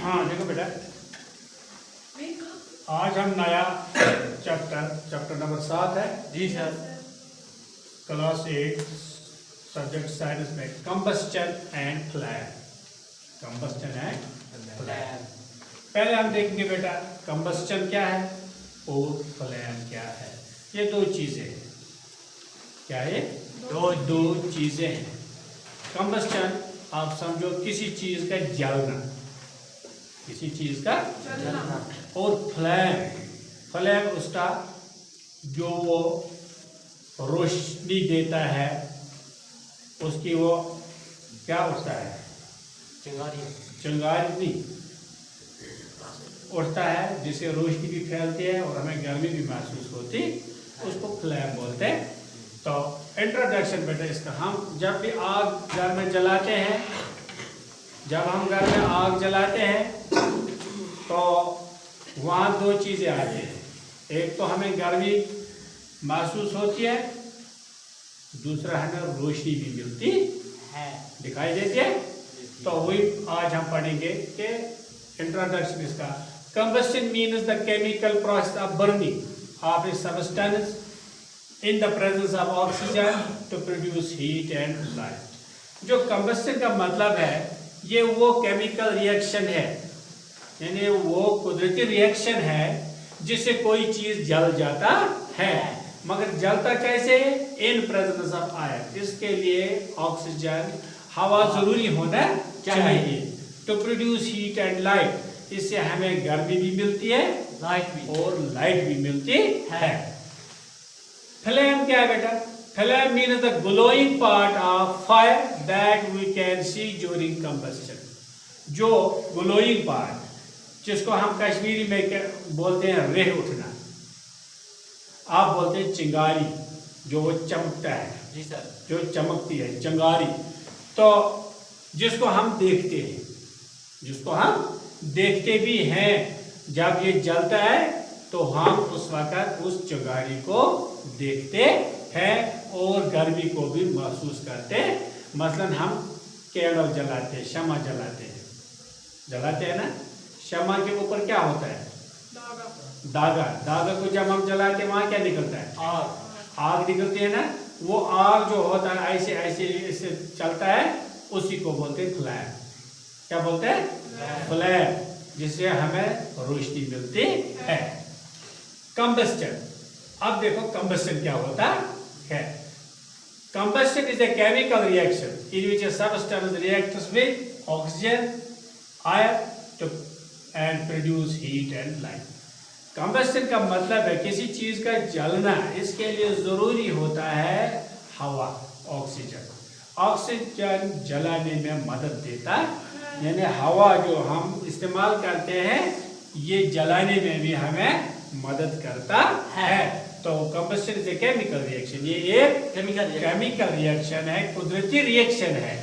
हाँ देखो बेटा, आज हम नया चैप्टर नंबर 7 है जी सर। क्लास 8 सब्जेक्ट साइंस में combustion and flame. Combustion and flame पहले हम देखेंगे बेटा, कंबस्चन क्या है और फ्लेम क्या है। ये दो चीजें हैं। क्या है? दो चीजें हैं। कंबस्चन आप समझो किसी चीज का जलना, किसी चीज का जलना। और फ्लेम उसका जो वो रोशनी देता है, उसकी वो क्या उठता है, चिंगारी नहीं उठता है, जिससे रोशनी भी फैलती है और हमें गर्मी भी महसूस होती, उसको फ्लेम बोलते हैं। तो इंट्रोडक्शन बेटा इसका, हम जब भी आग घर में जलाते हैं, जब हम घर में आग जलाते हैं तो वहाँ दो चीज़ें आती हैं। एक तो हमें गर्मी महसूस होती है, दूसरा हमें रोशनी भी मिलती है, दिखाई देती है। तो वही आज हम पढ़ेंगे कि इंट्रोडक्शन इसका। Combustion means the chemical process of burning of a substance in the presence of oxygen to produce heat and light. जो कंबस्शन का मतलब है, ये वो केमिकल रिएक्शन है, यानी वो कुदरती रिएक्शन है जिससे कोई चीज जल जाता है। मगर जलता कैसे? In presence of air. इसके लिए ऑक्सीजन, हवा जरूरी होना चाहिए to produce heat and light. इससे हमें गर्मी भी मिलती है, लाइट भी और लाइट भी मिलती है। फ्लेम क्या है बेटा? Flame means the glowing part of fire that we can see during combustion. जो ग्लोइंग पार्ट, जिसको हम कश्मीरी में बोलते हैं रेह उठना, आप बोलते हैं चिंगारी, जो वो चमकता है, जी सर, जो चमकती है, चिंगारी। तो जिसको हम देखते हैं, जिसको हम देखते भी हैं, जब ये जलता है तो हम उस वक्त उस चिंगारी को देखते हैं और गर्मी को भी महसूस करते हैं। मसलन हम कैंडल जलाते हैं, शमा जलाते हैं ना। शमा के ऊपर क्या होता है? दागा को जब हम जलाते हैं वहां क्या निकलता है? आग निकलती है ना। वो आग जो होता है ऐसे ऐसे ऐसे चलता है, उसी को बोलते हैं फ्लेम। क्या बोलते हैं? फ्लेम, जिससे हमें रोशनी मिलती है। कंबस्चन, अब देखो कंबस्चन क्या होता है। Combustion is a chemical reaction in which a substance reacts with oxygen air to and produce heat and light. Combustion का मतलब है किसी चीज का जलना। इसके लिए जरूरी होता है हवा, ऑक्सीजन। ऑक्सीजन जलाने में मदद देता है, यानी हवा जो हम इस्तेमाल करते हैं ये जलाने में भी हमें मदद करता है। तो combustion is a chemical reaction, ये एक केमिकल रिएक्शन है, कुदरती रिएक्शन है।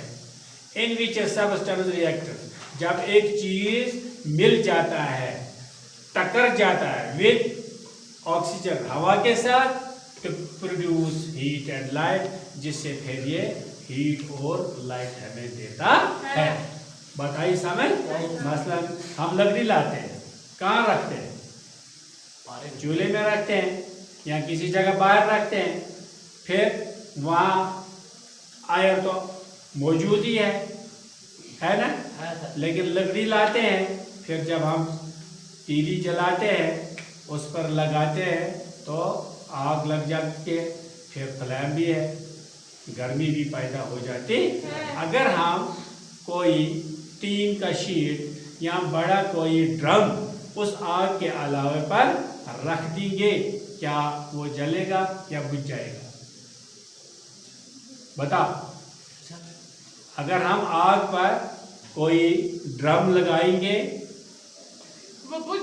इन विच ए सबस्टेंस रिएक्ट, जब एक चीज मिल जाता है, टकर जाता है विद ऑक्सीजन, हवा के साथ, to produce heat and light, जिससे फिर ये हीट और लाइट हमें देता है। बताइए समझ? मसलन हम लकड़ी लाते हैं, कहाँ रखते हैं? चूल्हे में रखते हैं या किसी जगह बाहर रखते हैं। फिर वहाँ आयर तो मौजूद ही है ना। लेकिन लकड़ी लाते हैं, फिर जब हम तीली जलाते हैं, उस पर लगाते हैं तो आग लग जाती है, फिर फ्लेम भी है, गर्मी भी पैदा हो जाती है। अगर हम कोई टीन का शीट या बड़ा कोई ड्रम उस आग के अलावे पर रख देंगे, क्या वो जलेगा या बुझ जाएगा? बताओ। अगर हम आग पर कोई ड्रम लगाएंगे वो बुझ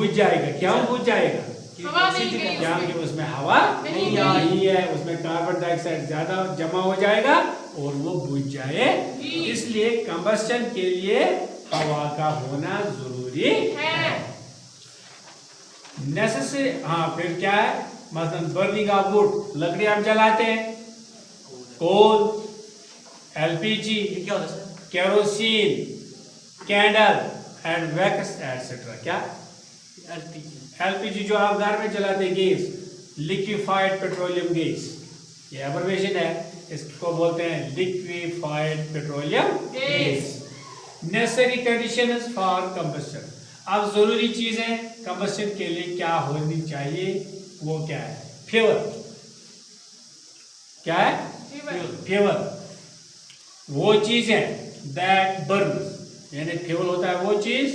जाएगा। क्यों बुझ जाएगा? हवा नहीं गई क्योंकि उसमें हवा नहीं है, उसमें कार्बन डाइऑक्साइड ज्यादा जमा हो जाएगा और वो बुझ जाए। इसलिए कंबस्चन के लिए हवा का होना जरूरी है। नेसेसरी। हाँ, फिर क्या है? मतलब बर्निंग ऑफ वुड, लकड़ी हम जलाते हैं, कोल, एलपीजी, क्या होता है sir? Kerosene, candle, and wax etcetera. क्या? एलपीजी। एलपीजी जो आप घर में जलाते गैस, लिक्विफाइड पेट्रोलियम गैस, ये एब्रिविएशन है, इसको बोलते हैं liquefied petroleum gas. Necessary conditions for combustion. अब जरूरी चीजें कंबस्शन के लिए क्या होनी चाहिए, वो क्या है? फ्यूल। क्या है? फ्यूल वो चीज है दैट बर्न, यानी फ्यूल होता है वो चीज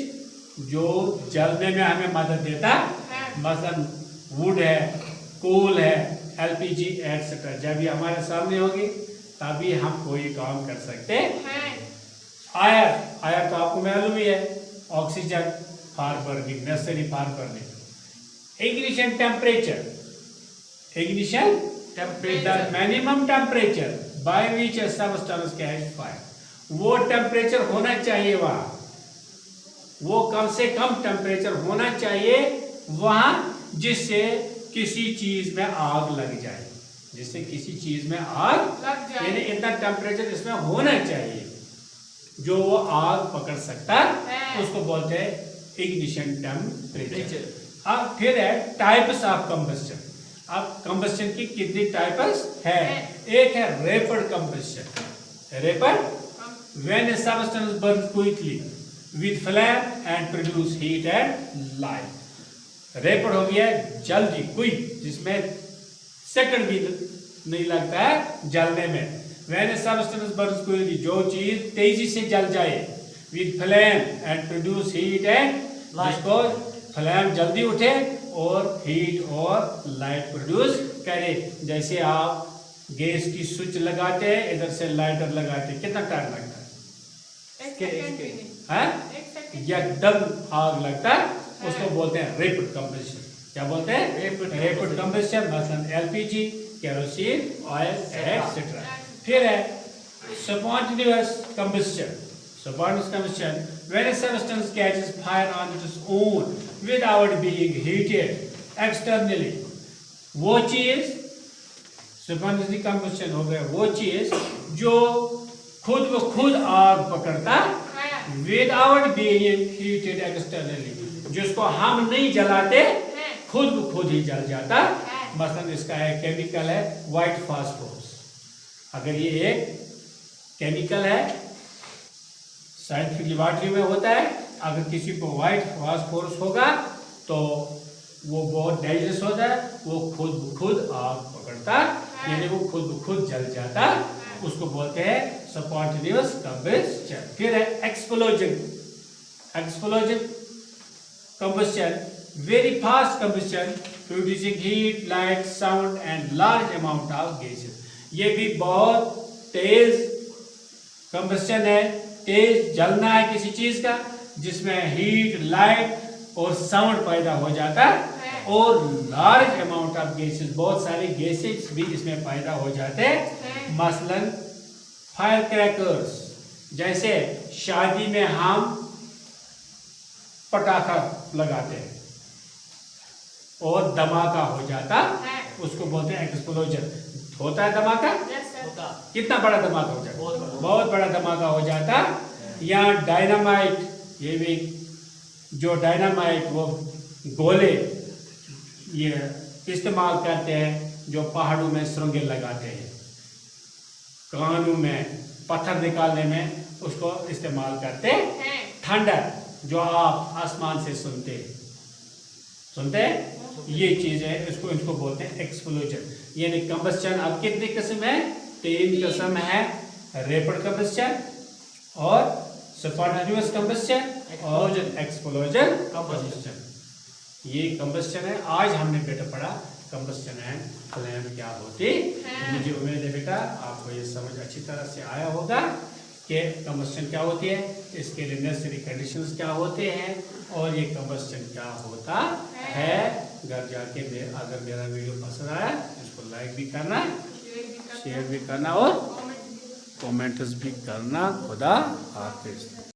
जो जलने में हमें मदद देता है। मसलन वुड है, कोल है, एलपीजी एटसेट्रा। जब ये हमारे सामने होगी तभी हम कोई काम कर सकते हैं। आयर, आयर तो आपको मालूम ही है, oxygen for burning, necessary for burning. Ignition temperature, ignition temperature, minimum temperature by which a substance catch fire, वो टेम्परेचर होना चाहिए वहां, वो कम से कम टेम्परेचर होना चाहिए वहां जिससे किसी चीज में आग लग जाए, जिससे किसी चीज में आग लग जाए, यानी इतना टेम्परेचर इसमें होना चाहिए जो वो आग पकड़ सकता है, उसको बोलते हैं इग्निशन टेम्परेचर। अब फिर है टाइप्स ऑफ कंबस्शन। अब कंबस्शन की कितनी टाइप्स है? एक है rapid combustion. Rapid when A substance Burns quickly with flame and produce heat and light. Rapid हो गया जल्दी, क्विक, जिसमें सेकंड भी नहीं लगता है जलने में। When A substance Burns quickly, जो चीज तेजी से जल जाए, with flame and produce heat and, जिसको फ्लेम जल्दी उठे और हीट और लाइट प्रोड्यूस करे। जैसे आप गैस की स्विच लगाते हैं, इधर से लाइटर लगाते हैं, कितना टाइम लगता है? एकदम आग लगता है, उसको बोलते हैं रैपिड कंबस्शन। क्या बोलते हैं? Rapid combustion. मसलन एलपीजी, केरोसिन, ऑयल एटसेट्रा। फिर है spontaneous combustion. Spontaneous combustion, when a substance catches fire on its own without being heated externally, वो चीज spontaneous combustion हो गया, वो चीज जो खुद ब खुद आग पकड़ता without being heated externally, जिसको हम नहीं जलाते, खुद ब खुद ही जल जाता। मसलन इसका एक केमिकल है व्हाइट फास्फोरस। अगर ये एक केमिकल है, साइंटिफिक लेबोरेटरी में होता है, अगर किसी को व्हाइट फास्फोरस होगा तो वो बहुत डेंजरस होता है, वो खुद ब खुद आग पकड़ता, यानी वो खुद ब खुद जल जाता, उसको बोलते हैं स्पॉन्टेनियस कंबस्शन। फिर है explosion. Explosion combustion, very fast combustion producing heat, light, sound and large amount of gases. ये भी बहुत तेज कंबस्शन है, तेज जलना है किसी चीज का जिसमें हीट, लाइट और साउंड पैदा हो जाता है, और लार्ज अमाउंट ऑफ गैसेस, बहुत सारे गैसेस भी इसमें पैदा हो जाते हैं। मसलन फायर क्रैकर्स, जैसे शादी में हम पटाखा लगाते हैं और धमाका हो जाता, उसको बोलते हैं एक्सप्लोजन। होता है धमाका, कितना बड़ा धमाका हो जाता है? बहुत बड़ा धमाका हो जाता। या डायनामाइट, ये भी जो डायनामाइट वो गोले ये इस्तेमाल करते हैं, जो पहाड़ों में सुरंगें लगाते हैं, कानों में पत्थर निकालने में उसको इस्तेमाल करते हैं। थंडर, जो आप आसमान से सुनते हैं, ये चीज है, इसको बोलते हैं एक्सप्लोजन। यानी कंबस्शन अब कितनी किस्म है? 3 किस्म है, रैपिड कंबस्शन और स्पॉन्टेनियस कंबस्शन और एक्सप्लोजन कंबस्शन। ये कंबस्शन है। आज हमने बेटा पढ़ा कंबस्शन एंड फ्लेम क्या होती है। मुझे उम्मीद है बेटा आपको ये समझ अच्छी तरह से आया होगा कि कंबस्शन क्या होती है, इसके लिए नेसेसरी कंडीशंस क्या होते हैं और ये कंबस्शन क्या होता है। घर जाके अगर मेरा वीडियो पसंद आया इसको लाइक भी करना, शेयर भी करना और कमेंट्स भी करना। खुदा हाफिज।